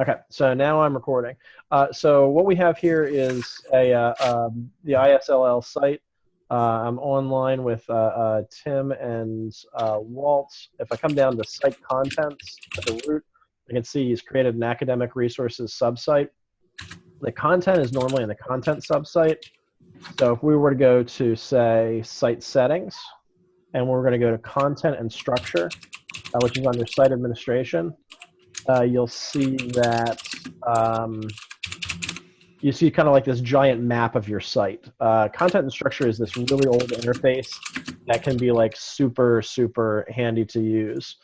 Okay, so now I'm recording. So what we have here is the ISLL site. I'm online with Tim and Walt. If I come down to site contents at the root, I can see he's created an academic resources subsite. The content is normally in the content subsite. So if we were to go to, say, site settings, and we're going to go to content and structure, which is under site administration, you'll see that you see kind of like this giant map of your site. Content and structure is this really old interface that can be like super, super handy to use.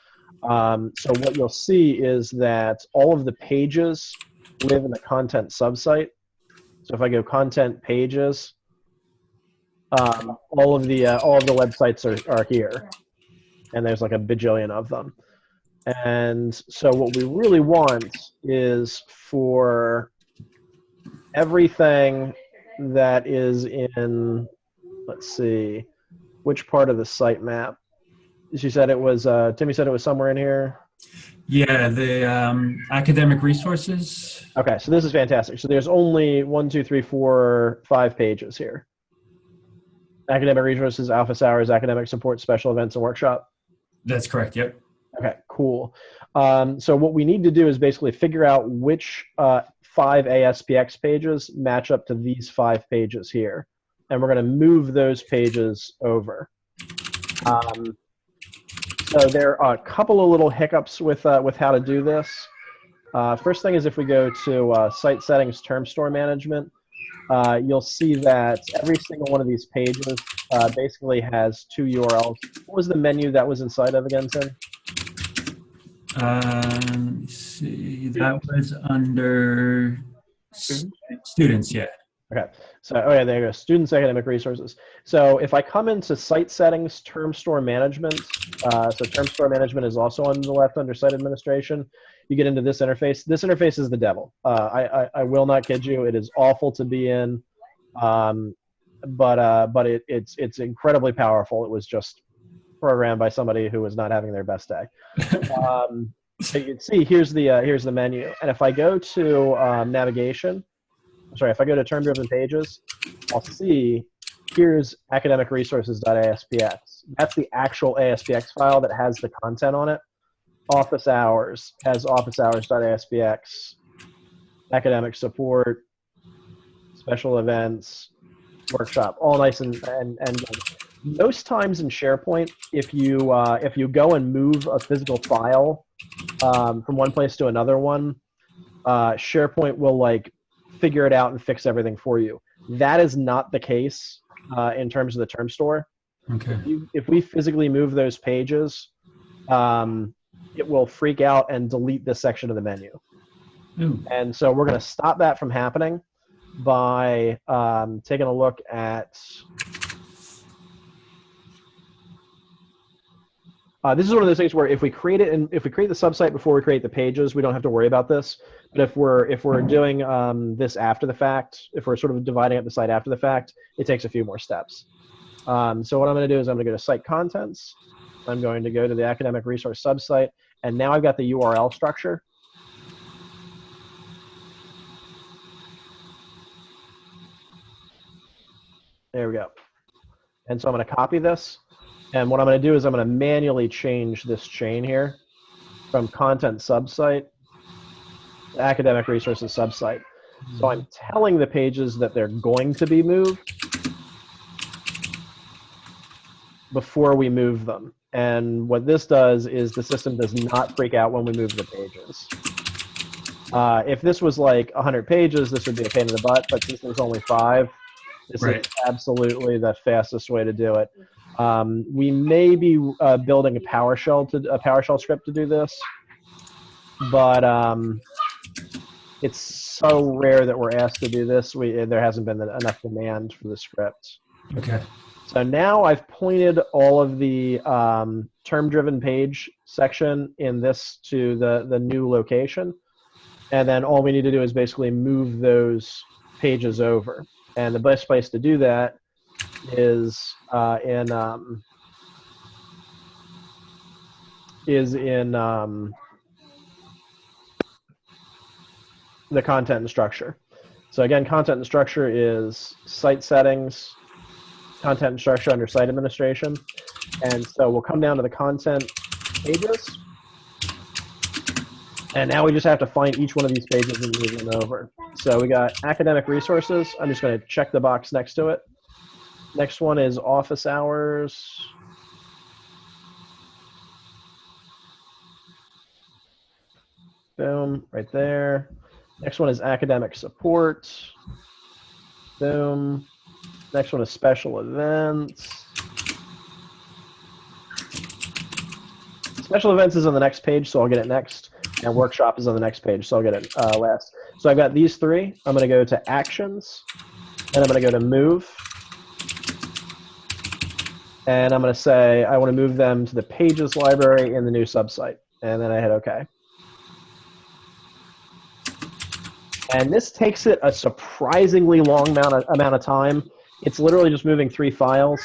So what you'll see is that all of the pages live in the content subsite. So if I go content pages, all of the websites are here, and there's like a bajillion of them. And so what we really want is for everything that is in, let's see, which part of the sitemap? She said it was, Timmy said it was somewhere in here. Yeah, the academic resources. Okay, so this is fantastic. So there's only 1, 2, 3, 4, 5 pages here. Academic resources, office hours, academic support, special events, and workshop. That's correct. Yep. Okay, cool. So what we need to do is basically figure out which 5 ASPX pages match up to these 5 pages here. And we're going to move those pages over. So there are a couple of little hiccups with how to do this. First thing is if we go to site settings, term store management, you'll see that every single one of these pages basically has 2 URLs. What was the menu that was inside of again, Tim? Let me see. That was under students. Yeah. Okay. So, oh yeah, there you go. Students academic resources. So if I come into site settings, term store management, so term store management is also on the left under site administration. You get into this interface. This interface is the devil. I will not kid you. It is awful to be in, but it's incredibly powerful. It was just programmed by somebody who was not having their best day. So you can see here's the menu, and if I go to navigation, sorry, if I go to term-driven pages, I'll see here's academicresources.aspx. That's the actual ASPX file that has the content on it. Office hours has officehours.aspx. Academic support, special events, workshop, all nice and good. Most times in SharePoint, if you go and move a physical file from one place to another one, SharePoint will like figure it out and fix everything for you. That is not the case in terms of the term store. Okay. If we physically move those pages, it will freak out and delete this section of the menu. Ooh. And so we're going to stop that from happening by taking a look at. This is one of those things where if we create it and if we create the subsite before we create the pages, we don't have to worry about this. But if we're doing this after the fact, if we're sort of dividing up the site after the fact, it takes a few more steps. So what I'm going to do is I'm going to go to site contents. I'm going to go to the academic resource subsite, and now I've got the URL structure. There we go. And so I'm going to copy this. And what I'm going to do is I'm going to manually change this chain here from content subsite to academic resources subsite. So I'm telling the pages that they're going to be moved before we move them. And what this does is the system does not freak out when we move the pages. If this was like 100 pages, this would be a pain in the butt, but since there's only 5, this is absolutely the fastest way to do it. We may be building a PowerShell script to do this, but it's so rare that we're asked to do this. There hasn't been enough demand for the script. Okay. So now I've pointed all of the term-driven page section in this to the new location, and then all we need to do is basically move those pages over. And the best place to do that is in the content and structure. So again, content and structure is site settings, content and structure under site administration. And so we'll come down to the content pages. And now we just have to find each one of these pages and move them over. So we got academic resources. I'm just going to check the box next to it. Next one is office hours. Boom, right there. Next one is academic support. Boom. Next one is special events. Special events is on the next page, so I'll get it next. And workshop is on the next page, so I'll get it last. So I've got these three. I'm going to go to actions, and I'm going to go to move. And I'm going to say I want to move them to the pages library in the new subsite. And then I hit OK. And this takes it a surprisingly long amount of time. It's literally just moving 3 files.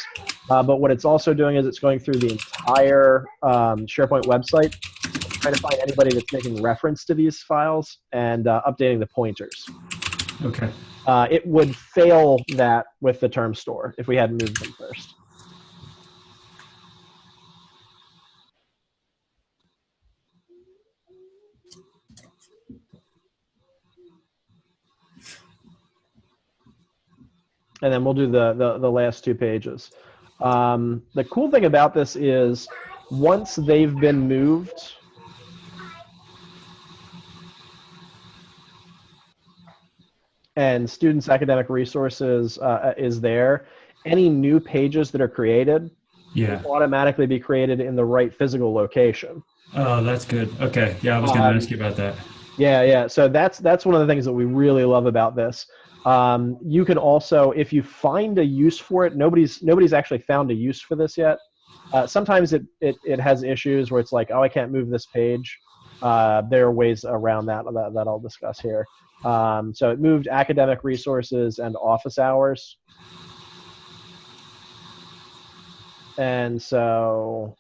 But what it's also doing is it's going through the entire SharePoint website, trying to find anybody that's making reference to these files and updating the pointers. Okay. It would fail that with the term store if we hadn't moved them first. And then we'll do the last 2 pages. The cool thing about this is once they've been moved, and students' academic resources is there, any new pages that are created will automatically be created in the right physical location. Oh, that's good. Okay. Yeah, I was going to ask you about that. Yeah. So that's one of the things that we really love about this. You can also, if you find a use for it, nobody's actually found a use for this yet. Sometimes it has issues where it's like, oh, I can't move this page. There are ways around that I'll discuss here. So it moved academic resources and office hours. And so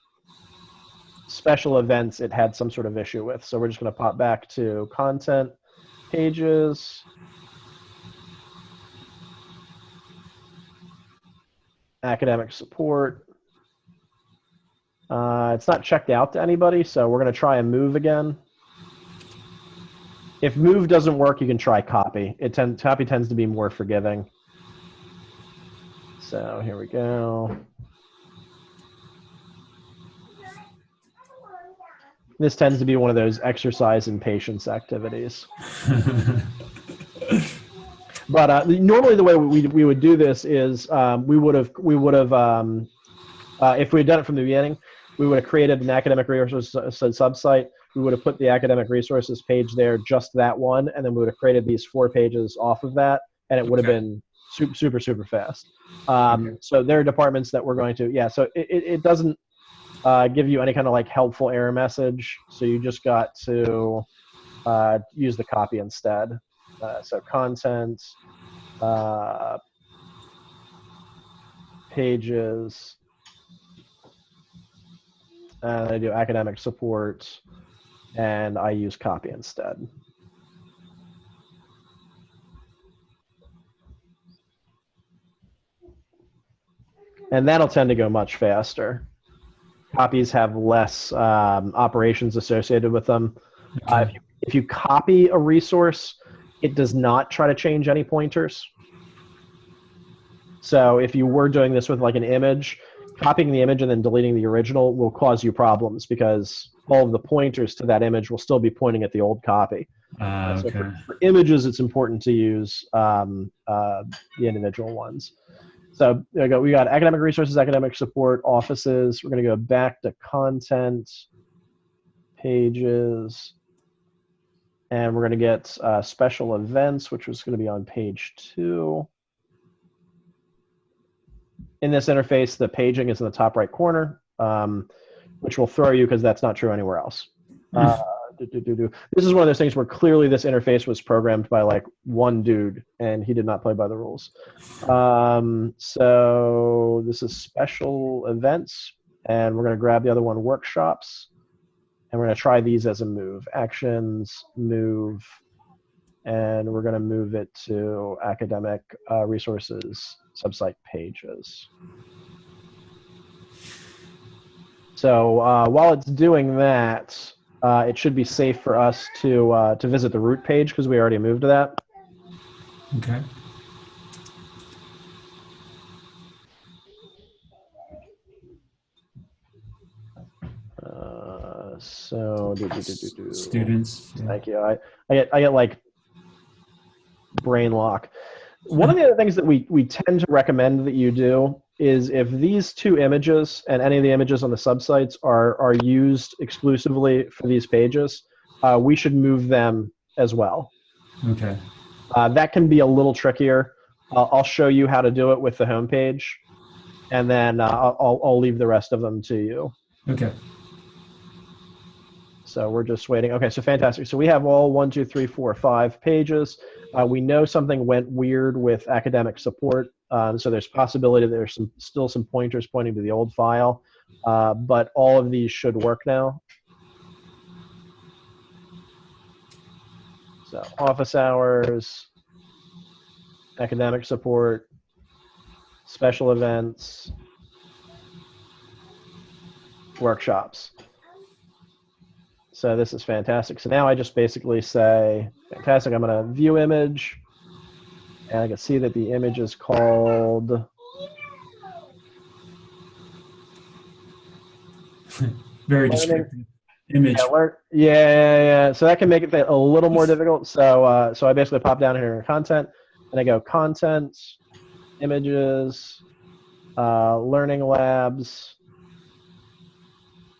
special events it had some sort of issue with. So we're just going to pop back to content pages. Academic support. It's not checked out to anybody, so we're going to try and move again. If move doesn't work, you can try copy. Copy tends to be more forgiving. So here we go. This tends to be one of those exercise in patience activities. But normally the way we would do this is we would have if we had done it from the beginning, we would have created an academic resources subsite. We would have put the academic resources page there, just that one, and then we would have created these 4 pages off of that, and it would have been super fast. So there are departments that we're going to, so it doesn't give you any kind of like helpful error message, so you just got to use the copy instead. So content, pages, and I do academic support, and I use copy instead. And that'll tend to go much faster. Copies have less operations associated with them. If you copy a resource, it does not try to change any pointers. So if you were doing this with like an image, copying the image and then deleting the original will cause you problems because all of the pointers to that image will still be pointing at the old copy. So for images, it's important to use the individual ones. So there we go. We got academic resources, academic support, offices. We're going to go back to content, pages, and we're going to get special events, which was going to be on page 2. In this interface, the paging is in the top right corner, which will throw you because that's not true anywhere else. This is one of those things where clearly this interface was programmed by like one dude, and he did not play by the rules. So this is special events, and we're going to grab the other one, workshops, and we're going to try these as a move. Actions, move, and we're going to move it to academic resources subsite pages. So while it's doing that, it should be safe for us to visit the root page because we already moved to that. Okay. So Students. Yeah. thank you. I get like brain lock. One of the other things that we tend to recommend that you do is if these two images and any of the images on the subsites are used exclusively for these pages, we should move them as well. Okay. That can be a little trickier. I'll show you how to do it with the home page, and then I'll leave the rest of them to you. Okay. So we're just waiting. Okay, so fantastic. So we have all 1, 2, 3, 4, 5 pages. We know something went weird with academic support, so there's possibility that there's still some pointers pointing to the old file, but all of these should work now. So office hours, academic support, special events, workshops. So this is fantastic. So now I just basically say, fantastic, I'm going to view image, and I can see that the image is called Very descriptive image. Yeah. So that can make it a little more difficult. So so I basically pop down here in content, and I go content, images, learning labs,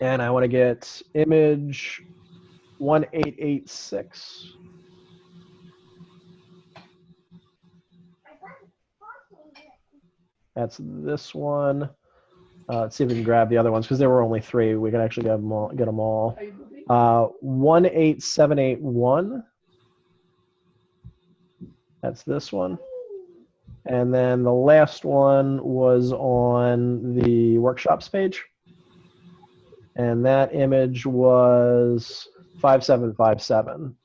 and I want to get image 1886. That's this one. Let's see if we can grab the other ones because there were only 3. We can actually get them all. 18781. That's this one. And then the last one was on the workshops page. And that image was 5757.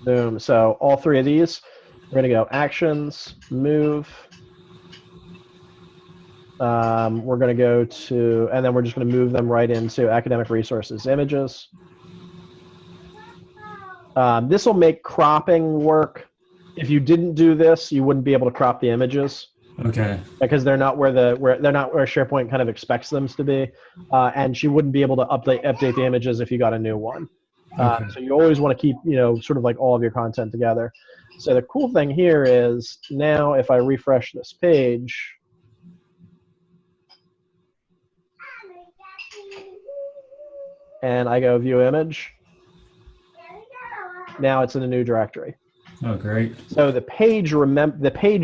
Boom. So all 3 of these, we're going to go actions, move. We're going to go to, and then we're just going to move them right into academic resources images. This will make cropping work. If you didn't do this, you wouldn't be able to crop the images. Okay. Because they're not where SharePoint kind of expects them to be, and she wouldn't be able to update the images if you got a new one. Okay. So you always want to keep sort of like all of your content together. So the cool thing here is now if I refresh this page, and I go view image, now it's in a new directory. Oh, great. So the page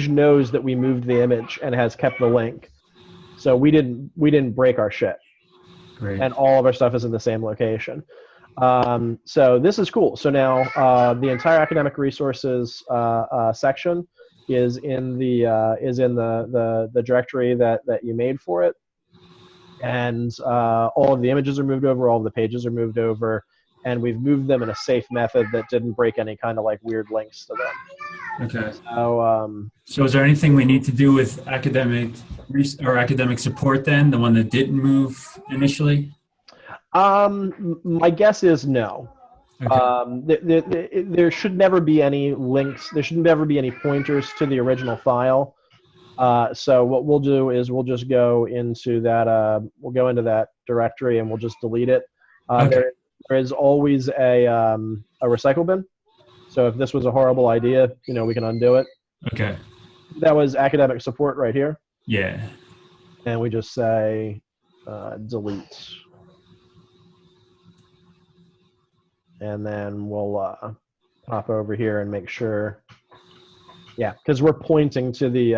knows that we moved the image and has kept the link. So we didn't break our shit. Great. And all of our stuff is in the same location. So this is cool. So now the entire academic resources section is in the directory that you made for it, and all of the images are moved over, all of the pages are moved over, and we've moved them in a safe method that didn't break any kind of like weird links to them. Okay. So is there anything we need to do with academic support then, the one that didn't move initially? My guess is no. Okay. There should never be any links. There should never be any pointers to the original file. So what we'll do is we'll just go into that. We'll go into that directory and we'll just delete it. Okay. There is always a recycle bin. So if this was a horrible idea, we can undo it. Okay. That was academic support right here. Yeah. And we just say delete. And then we'll pop over here and make sure. Yeah, because we're pointing to the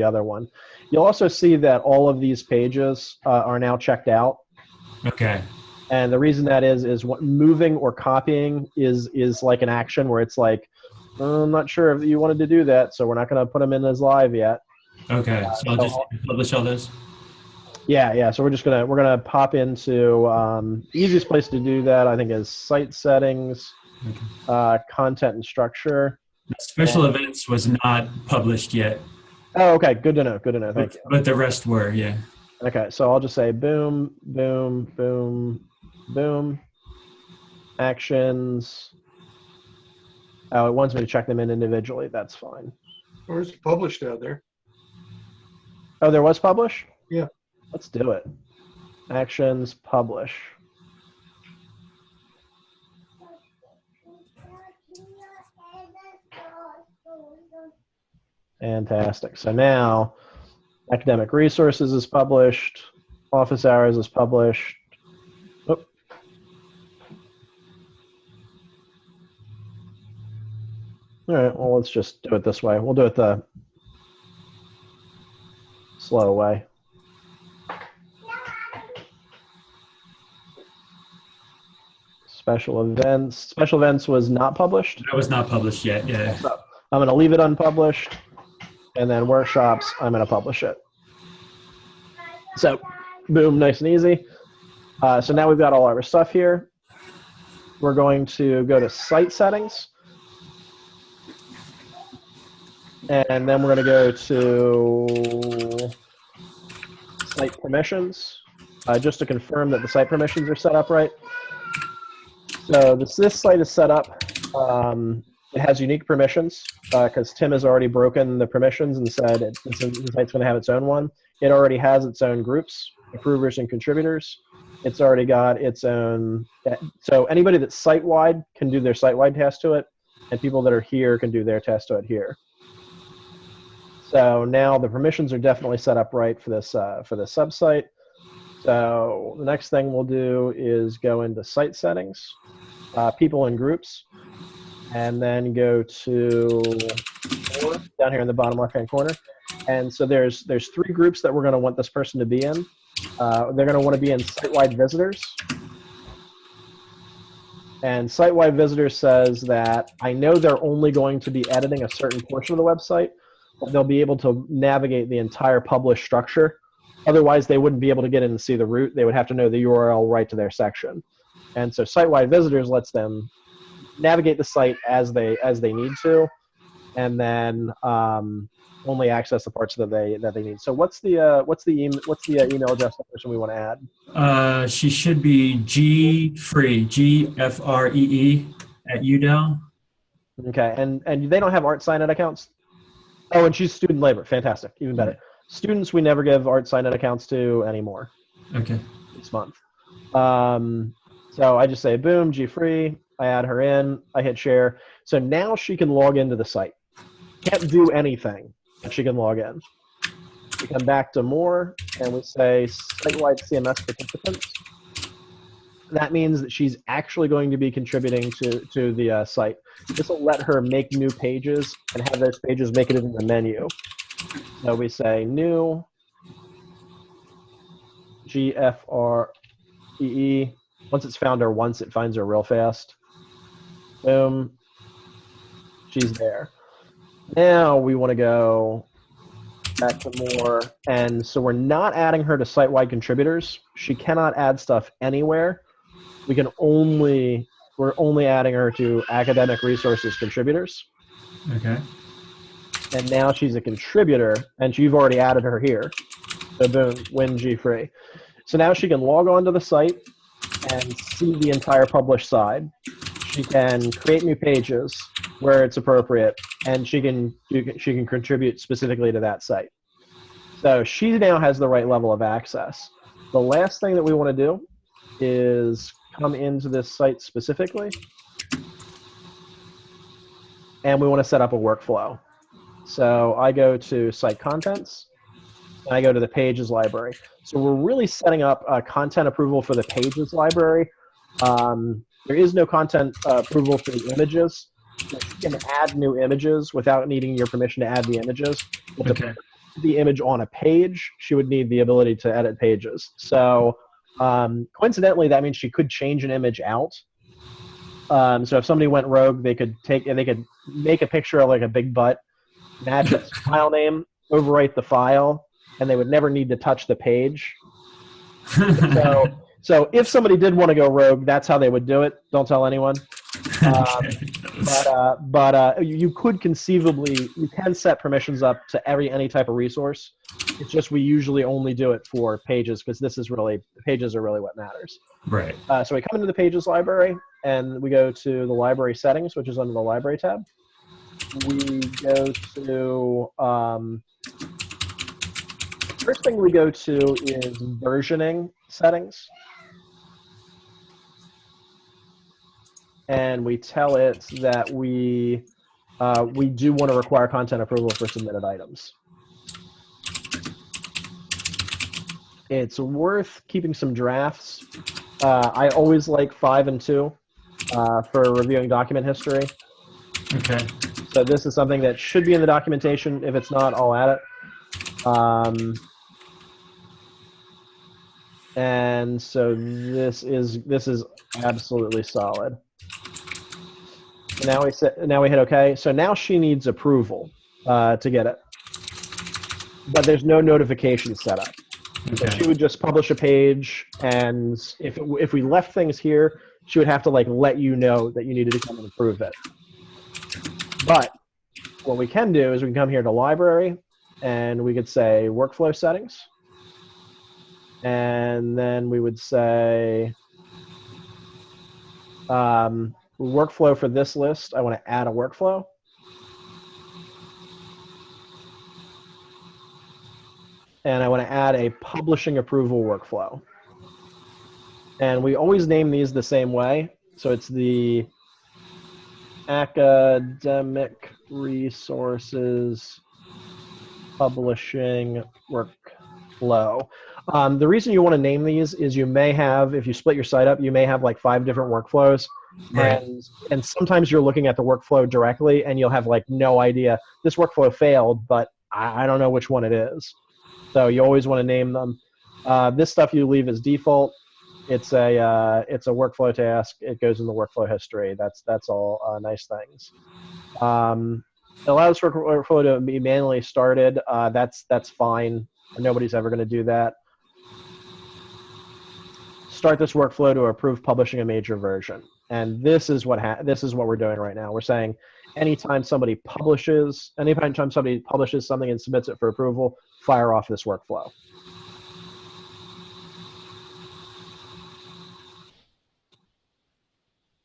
other one. You'll also see that all of these pages are now checked out. Okay. And the reason that is what moving or copying is like an action where it's like, I'm not sure if you wanted to do that, so we're not going to put them in as live yet. Okay, so I'll just publish all this. Yeah. So we're gonna pop into the easiest place to do that, I think, is site settings. Content and structure. Special events was not published yet. Oh, okay. Good to know. Good to know. Thank you. But the rest were, yeah. Okay, so I'll just say boom, boom, boom, boom. Actions. Oh, it wants me to check them in individually. That's fine. Or it's published out there. Oh, there was publish? Yeah. Let's do it. Actions, publish. Fantastic. So now academic resources is published. Office hours is published. Oop. All right, well, let's just do it this way. We'll do it the slow way. Special events. Special events was not published. That was not published yet, yeah. So I'm going to leave it unpublished. And then workshops, I'm going to publish it. So, boom, nice and easy. So now we've got all our stuff here. We're going to go to site settings. And then we're going to go to site permissions, just to confirm that the site permissions are set up right. So this site is set up. It has unique permissions because Tim has already broken the permissions and said the site's going to have its own one. It already has its own groups, approvers and contributors. It's already got its own. So anybody that's site-wide can do their site-wide task to it, and people that are here can do their task to it here. So now the permissions are definitely set up right for this subsite. So the next thing we'll do is go into site settings, people and groups, and then go to down here in the bottom left-hand corner. And so there's 3 groups that we're going to want this person to be in. They're going to want to be in site-wide visitors. And site-wide visitors says that I know they're only going to be editing a certain portion of the website, but they'll be able to navigate the entire published structure. Otherwise, they wouldn't be able to get in and see the root. They would have to know the URL right to their section. And so site-wide visitors lets them navigate the site as they need to, and then only access the parts that they need. So what's the email address of the person we want to add? She should be Gfree, Gfree at UDEL. Okay, and they don't have art sign-in accounts. Oh, and she's student labor. Fantastic, even better. Students we never give art sign-in accounts to anymore. Okay. This month. So I just say boom, Gfree. I add her in. I hit share. So now she can log into the site. Can't do anything, but she can log in. We come back to more, and we say site-wide CMS participants. That means that she's actually going to be contributing to the site. This will let her make new pages and have those pages make it into the menu. So we say new GFREE. Once it's found her once, it finds her real fast. Boom. She's there. Now we want to go back to more. And so we're not adding her to site-wide contributors. She cannot add stuff anywhere. We're only adding her to academic resources contributors. Okay. And now she's a contributor, and you've already added her here. So boom, win Gfree. So now she can log on to the site and see the entire published side. She can create new pages where it's appropriate, and she can contribute specifically to that site. So she now has the right level of access. The last thing that we want to do is come into this site specifically, and we want to set up a workflow. So I go to site contents, and I go to the pages library. So we're really setting up a content approval for the pages library. There is no content approval for the images. You can add new images without needing your permission to add the images. But Okay. to put the image on a page, she would need the ability to edit pages. So coincidentally, that means she could change an image out. So if somebody went rogue, they could make a picture of like a big butt, match its file name, overwrite the file, and they would never need to touch the page. So if somebody did want to go rogue, that's how they would do it. Don't tell anyone. Okay. You could conceivably, you can set permissions up to any type of resource. It's just we usually only do it for pages because pages are really what matters. Right. So we come into the pages library and we go to the library settings, which is under the library tab. We go to, first thing we go to is versioning settings. And we tell it that we do want to require content approval for submitted items. It's worth keeping some drafts. I always like 5 and 2 for reviewing document history. Okay. So this is something that should be in the documentation. If it's not, I'll add it. And so this is absolutely solid. Now we hit OK. So now she needs approval to get it, but there's no notification set up. Okay. So she would just publish a page, and if we left things here, she would have to let you know that you needed to come and approve it. But what we can do is we can come here to library, and we could say workflow settings, and then we would say workflow for this list. I want to add a workflow. And I want to add a publishing approval workflow. And we always name these the same way. So it's the academic resources publishing workflow. The reason you want to name these is you may have, if you split your site up, you may have 5 different workflows. Right. And sometimes you're looking at the workflow directly and you'll have no idea. This workflow failed, but I don't know which one it is. So you always want to name them. This stuff you leave as default. It's a workflow task. It goes in the workflow history. That's all nice things. It allows for workflow to be manually started. That's fine. Nobody's ever going to do that. Start this workflow to approve publishing a major version. And this is what we're doing right now. We're saying anytime somebody publishes something and submits it for approval, fire off this workflow.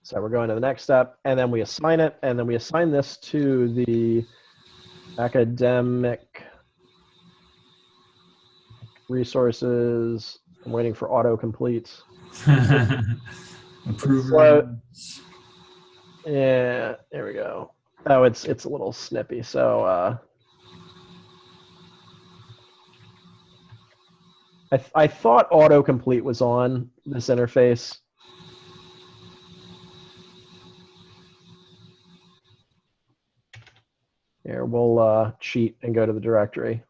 So we're going to the next step, and then we assign it, and then we assign this to the academic resources. I'm waiting for autocomplete. Approval. Yeah, there we go. Oh, it's a little snippy. So I thought autocomplete was on this interface. Here, we'll cheat and go to the directory.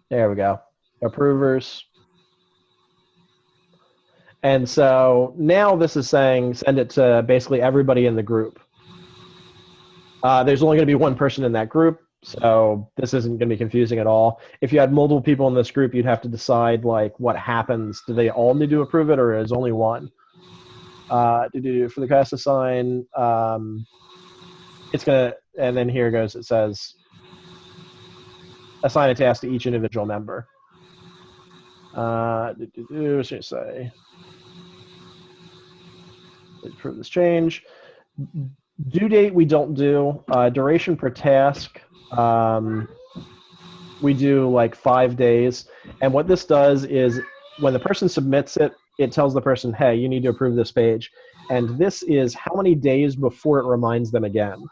There we go. Approvers. And so now this is saying send it to basically everybody in the group. There's only going to be one person in that group, so this isn't going to be confusing at all. If you had multiple people in this group, you'd have to decide what happens. Do they all need to approve it, or is only one? For the class assign, it's going to, and then here goes, it says, assign a task to each individual member. Should say approve this change. Due date we don't do. Duration per task we do 5 days. And what this does is when the person submits it, it tells the person, hey, you need to approve this page. And this is how many days before it reminds them again.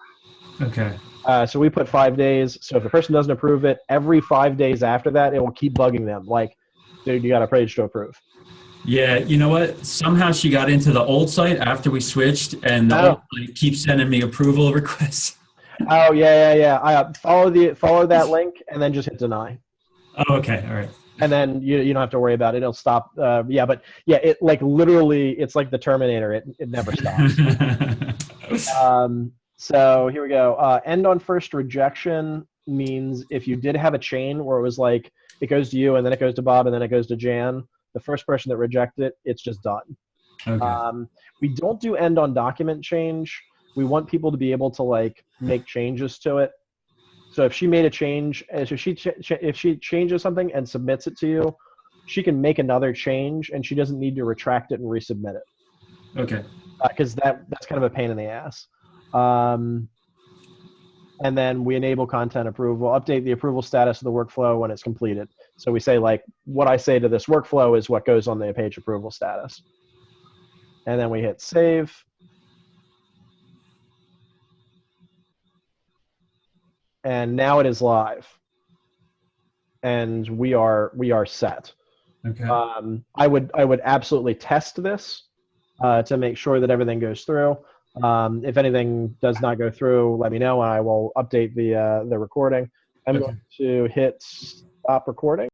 Okay. So we put 5 days. So if the person doesn't approve it, every 5 days after that, it will keep bugging them. Dude, you got a page to approve. Yeah, you know what? Somehow she got into the old site after we switched, and the old site keeps sending me approval requests. Oh, yeah. I follow that link and then just hit deny. Oh, okay, all right. And then you don't have to worry about it. It'll stop. It literally, it's like the Terminator. It never stops. So here we go. End on first rejection. means if you did have a chain where it was like it goes to you and then it goes to Bob and then it goes to Jan, the first person that rejected it, it's just done. Okay. We don't do end on document change. We want people to be able to like make changes to it. So if she made a change, if she changes something and submits it to you, she can make another change and she doesn't need to retract it and resubmit it. Okay. Because that's kind of a pain in the ass. And then we enable content approval, update the approval status of the workflow when it's completed. So we say like, what I say to this workflow is what goes on the page approval status. And then we hit save. And now it is live. And we are set. Okay. I would absolutely test this to make sure that everything goes through. If anything does not go through, let me know and I will update the recording. I'm going to hit stop recording.